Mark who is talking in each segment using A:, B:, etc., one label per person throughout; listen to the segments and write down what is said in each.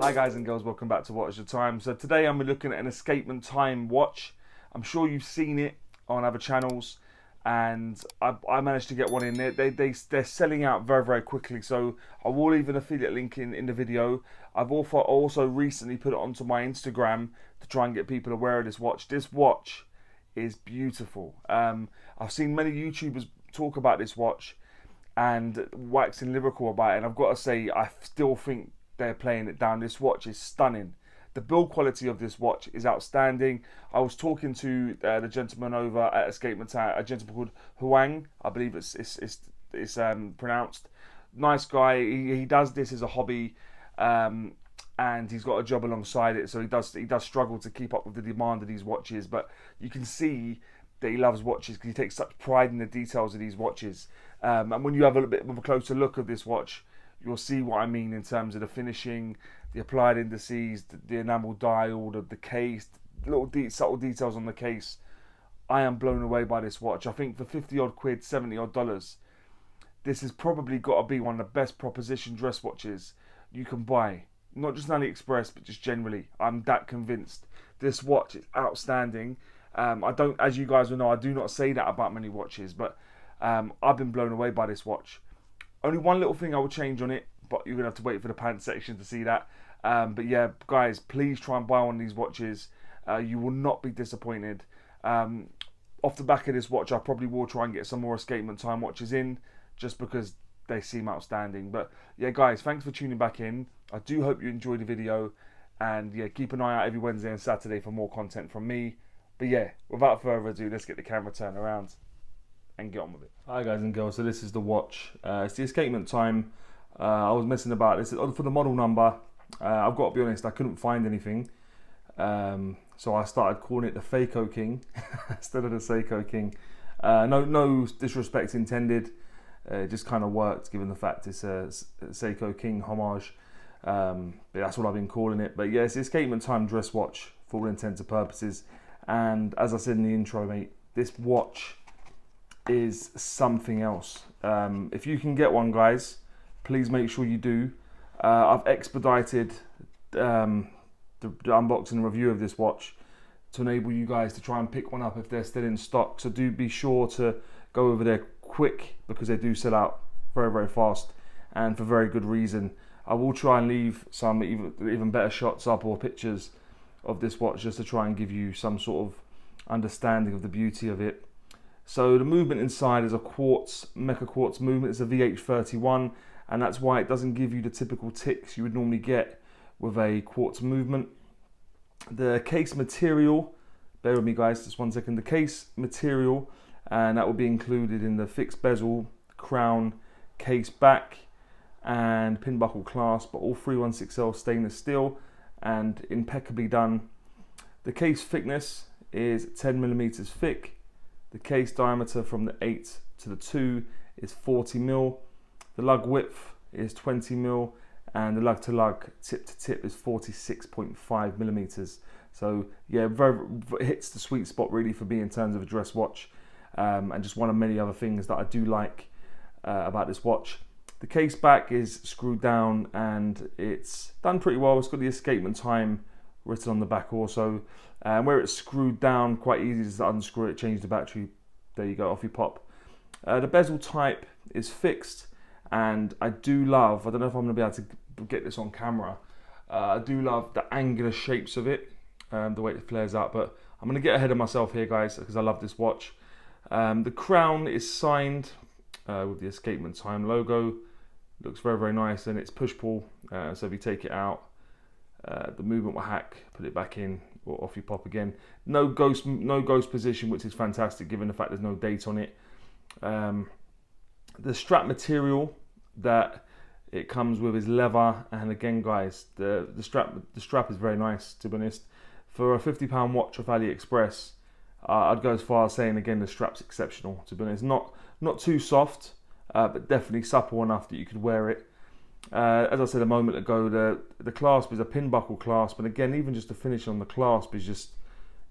A: Hi guys and girls, welcome back to What Is Your Time. So today I'm looking at an Escapement Time watch. I'm sure you've seen it on other channels, and I managed to get one in there. They're selling out very quickly, so I will leave an affiliate link in the video. I've also recently put it onto my Instagram to try and get people aware of this watch. This watch is beautiful. I've seen many YouTubers talk about this watch and waxing lyrical about it, and I've got to say, I still think they're playing it down. This watch is stunning. The build quality of this watch is outstanding. I was talking to the gentleman over at Escapement Time, a gentleman called Huang, I believe it's pronounced. Nice guy. He does this as a hobby, and he's got a job alongside it, so he does struggle to keep up with the demand of these watches. But you can see that he loves watches because he takes such pride in the details of these watches. And when you have a little bit of a closer look of this watch, you'll see what I mean in terms of the finishing, the applied indices, the enamel dial, the case, little subtle details on the case. I am blown away by this watch. I think for 50 odd quid, 70 odd dollars, this has probably got to be one of the best proposition dress watches you can buy. Not just on AliExpress, but just generally. I'm that convinced. This watch is outstanding. I don't, as you guys will know, I do not say that about many watches, but I've been blown away by this watch. Only one little thing I will change on it, but you're going to have to wait for the pants section to see that. But yeah, guys, please try and buy one of these watches. You will not be disappointed. Off the back of this watch, I probably will try and get some more Escapement Time watches in, just because they seem outstanding. But yeah, guys, thanks for tuning back in. I do hope you enjoyed the video. And yeah, keep an eye out every Wednesday and Saturday for more content from me. But yeah, without further ado, let's get the camera turned around and get on with it. Hi guys and girls, so this is the watch. It's the Escapement Time. I was messing about this for the model number. I've got to be honest, I couldn't find anything, so I started calling it the Seiko King instead of the Seiko King. No disrespect intended. It just kind of worked given the fact it's a Seiko King homage. But that's what I've been calling it. But yeah, it's the Escapement Time dress watch for all intents and purposes. And as I said in the intro, mate, this watch is something else. If you can get one, guys, please make sure you do. I've expedited the unboxing and review of this watch to enable you guys to try and pick one up if they're still in stock. So do be sure to go over there quick, because they do sell out very fast, and for very good reason. I will try and leave some even better shots up or pictures of this watch, just to try and give you some sort of understanding of the beauty of it. So the movement inside is a quartz, mecha quartz movement. It's a VH31, and that's why it doesn't give you the typical ticks you would normally get with a quartz movement. The case material, bear with me guys, just 1 second. The case material, and that will be included in the fixed bezel, crown, case back, and pin buckle clasp, but all 316L stainless steel and impeccably done. The case thickness is 10mm thick. The case diameter from the 8 to the 2 is 40mm. The lug width is 20mm, and the lug to lug, tip to tip, is 46.5mm. So yeah, it hits the sweet spot really for me in terms of a dress watch, and just one of many other things that I do like about this watch. The case back is screwed down and it's done pretty well. It's got the Escapement Time written on the back also. And where it's screwed down, quite easy to unscrew it, change the battery. There you go, off you pop. The bezel type is fixed, and I do love, I don't know if I'm going to be able to get this on camera, I do love the angular shapes of it, the way it flares out, but I'm going to get ahead of myself here, guys, because I love this watch. The crown is signed with the Escapement Time logo. Looks very nice, and it's push-pull, so if you take it out, the movement will hack, put it back in, or off you pop again. No ghost position, which is fantastic given the fact there's no date on it. The strap material that it comes with is leather, and again, guys, the strap is very nice, to be honest. For a £50 watch off AliExpress, I'd go as far as saying again the strap's exceptional, to be honest. Not too soft, but definitely supple enough that you could wear it. As I said a moment ago, the clasp is a pin buckle clasp, and again, even just the finish on the clasp is just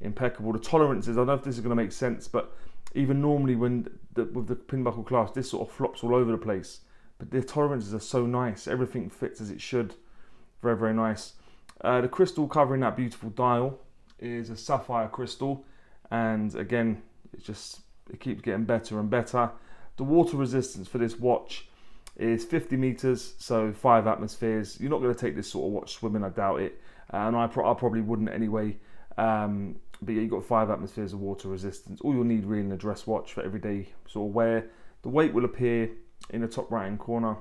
A: impeccable. The tolerances, I don't know if this is going to make sense, but even normally with the pin buckle clasp, this sort of flops all over the place, but the tolerances are so nice. Everything fits as it should. Very nice. The crystal covering that beautiful dial is a sapphire crystal, and again, it keeps getting better and better. The water resistance for this watch is 50 meters, so 5 atmospheres. You're not going to take this sort of watch swimming, I doubt it, and I probably wouldn't anyway. But yeah, you've got 5 atmospheres of water resistance. All you'll need really in a dress watch for everyday sort of wear. The weight will appear in the top right hand corner,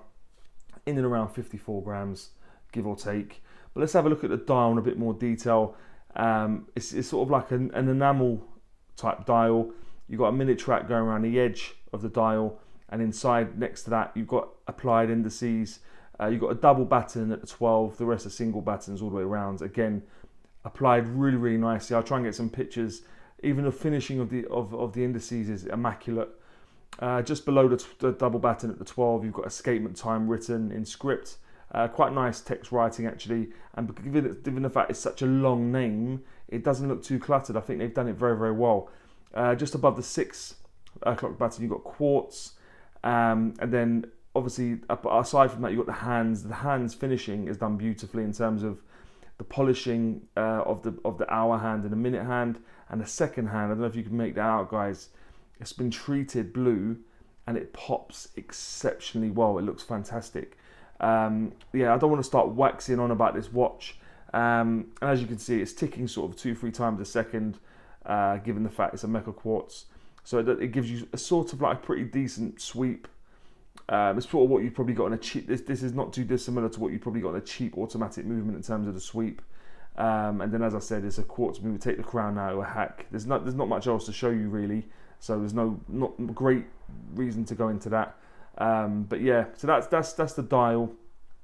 A: in and around 54 grams, give or take. But let's have a look at the dial in a bit more detail. It's sort of like an enamel type dial. You've got a minute track going around the edge of the dial, and inside next to that you've got applied indices. You've got a double batten at the 12, the rest are single battens all the way around. Again, applied really, really nicely. I'll try and get some pictures. Even the finishing of the indices is immaculate. Just below the double batten at the 12, you've got Escapement Time written in script. Quite nice text writing actually, and given the fact it's such a long name, it doesn't look too cluttered. I think they've done it very, very well. Just above the 6 o'clock batten, you've got Quartz, and then obviously aside from that, you've got the hands. The hands finishing is done beautifully in terms of the polishing of the hour hand and the minute hand, and the second hand. I don't know if you can make that out, guys. It's been treated blue, and it pops exceptionally well. It looks fantastic. Yeah, I don't want to start waxing on about this watch. And as you can see, it's ticking sort of 2-3 times a second, given the fact it's a mecha quartz. So it gives you a sort of like a pretty decent sweep. It's sort of what you've probably got in a cheap. This is not too dissimilar to what you probably got in a cheap automatic movement in terms of the sweep. And then, as I said, it's a quartz movement. Take the crown out of a hack. There's not much else to show you really. So there's not great reason to go into that. But yeah, so that's the dial.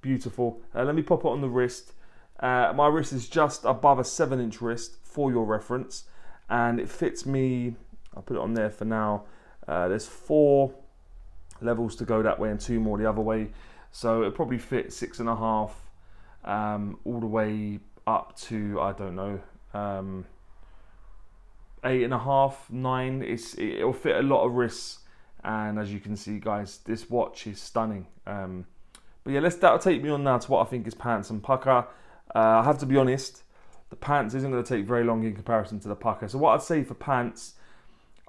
A: Beautiful. Let me pop it on the wrist. My wrist is just above a 7-inch wrist for your reference, and it fits me. I'll put it on there for now. There's 4 levels to go that way and 2 more the other way, so it probably fit 6.5 all the way up to, I don't know, 8.5, 9. It'll fit a lot of wrists, and as you can see, guys, this watch is stunning. But yeah, that'll take me on now to what I think is pants and Pukka. I have to be honest, the pants isn't going to take very long in comparison to the Pukka. So what I'd say for pants,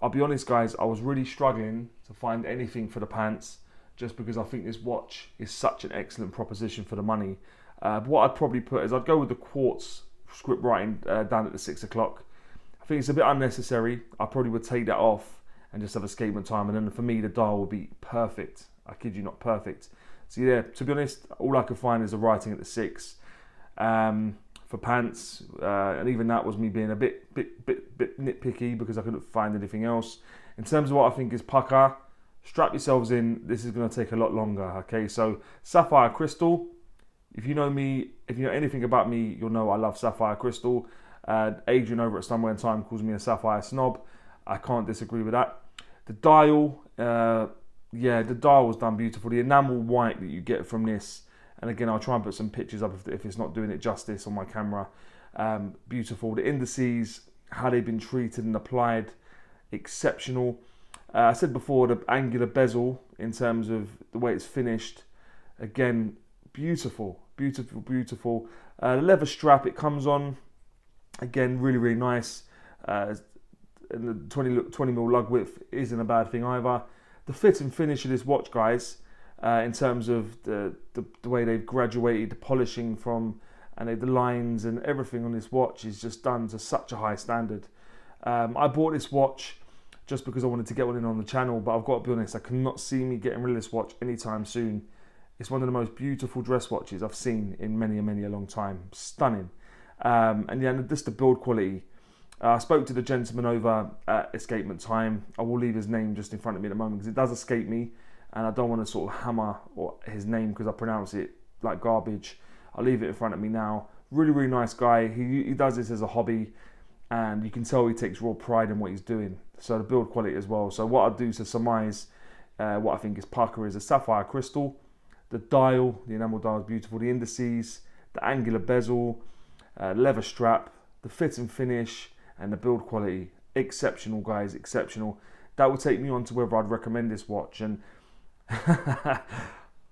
A: I'll be honest, guys, I was really struggling to find anything for the pants, just because I think this watch is such an excellent proposition for the money. But what I'd probably put is I'd go with the Quartz script writing down at the 6 o'clock. I think it's a bit unnecessary. I probably would take that off and just have Escapement Time, and then for me the dial would be perfect. I kid you not, perfect. So yeah, to be honest, all I could find is the writing at the 6 for pants, and even that was me being a bit nitpicky because I couldn't find anything else. In terms of what I think is Pukka, strap yourselves in. This is going to take a lot longer. Okay, so Sapphire Crystal. If you know me, if you know anything about me, you'll know I love Sapphire Crystal. Adrian over at Somewhere in Time calls me a Sapphire snob. I can't disagree with that. The dial, yeah, the dial was done beautiful. The enamel white that you get from this, and again, I'll try and put some pictures up if it's not doing it justice on my camera. Beautiful. The indices, how they've been treated and applied, exceptional. I said before, the angular bezel in terms of the way it's finished, again, beautiful, beautiful, beautiful. The leather strap it comes on, again, really, really nice. And the 20mm lug width isn't a bad thing either. The fit and finish of this watch, guys, in terms of the way they've graduated the polishing from, and the lines and everything on this watch is just done to such a high standard. I bought this watch just because I wanted to get one in on the channel, but I've got to be honest, I cannot see me getting rid of this watch anytime soon. It's one of the most beautiful dress watches I've seen in many a long time. Stunning. And yeah, just the build quality. I spoke to the gentleman over at Escapement Time. I will leave his name just in front of me at the moment because it does escape me, and I don't want to sort of hammer his name because I pronounce it like garbage. I'll leave it in front of me now. Really, really nice guy. He does this as a hobby, and you can tell he takes real pride in what he's doing. So the build quality as well. So what I'll do to surmise what I think is Pukka is a sapphire crystal. The dial, the enamel dial is beautiful. The indices, the angular bezel, leather strap, the fit and finish, and the build quality, exceptional, guys, exceptional. That would take me on to whether I'd recommend this watch, and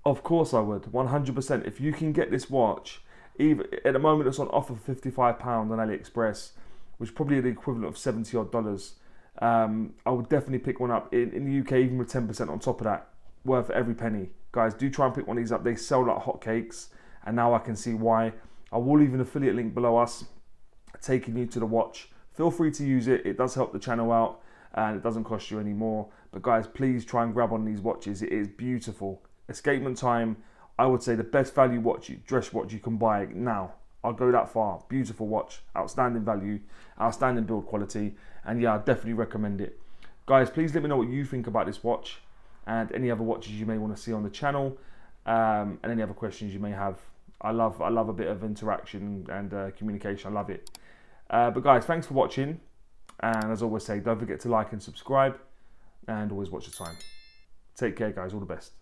A: of course I would, 100%. If you can get this watch Even at the moment, it's on offer for £55 on AliExpress, which is probably the equivalent of $70 odd. I would definitely pick one up in the UK, even with 10% on top of that, worth every penny. Guys, do try and pick one of these up. They sell like hotcakes, and now I can see why. I will leave an affiliate link below us, taking you to the watch. Feel free to use it. It does help the channel out, and it doesn't cost you any more. But guys, please try and grab on these watches. It is beautiful. Escapement Time, I would say the best value dress watch you can buy now. I'll go that far. Beautiful watch, outstanding value, outstanding build quality, and yeah, I definitely recommend it. Guys, please let me know what you think about this watch and any other watches you may want to see on the channel, and any other questions you may have. I love a bit of interaction and communication. I love it. But guys, thanks for watching, and as I always say, don't forget to like and subscribe, and always watch the time. Take care, guys. All the best.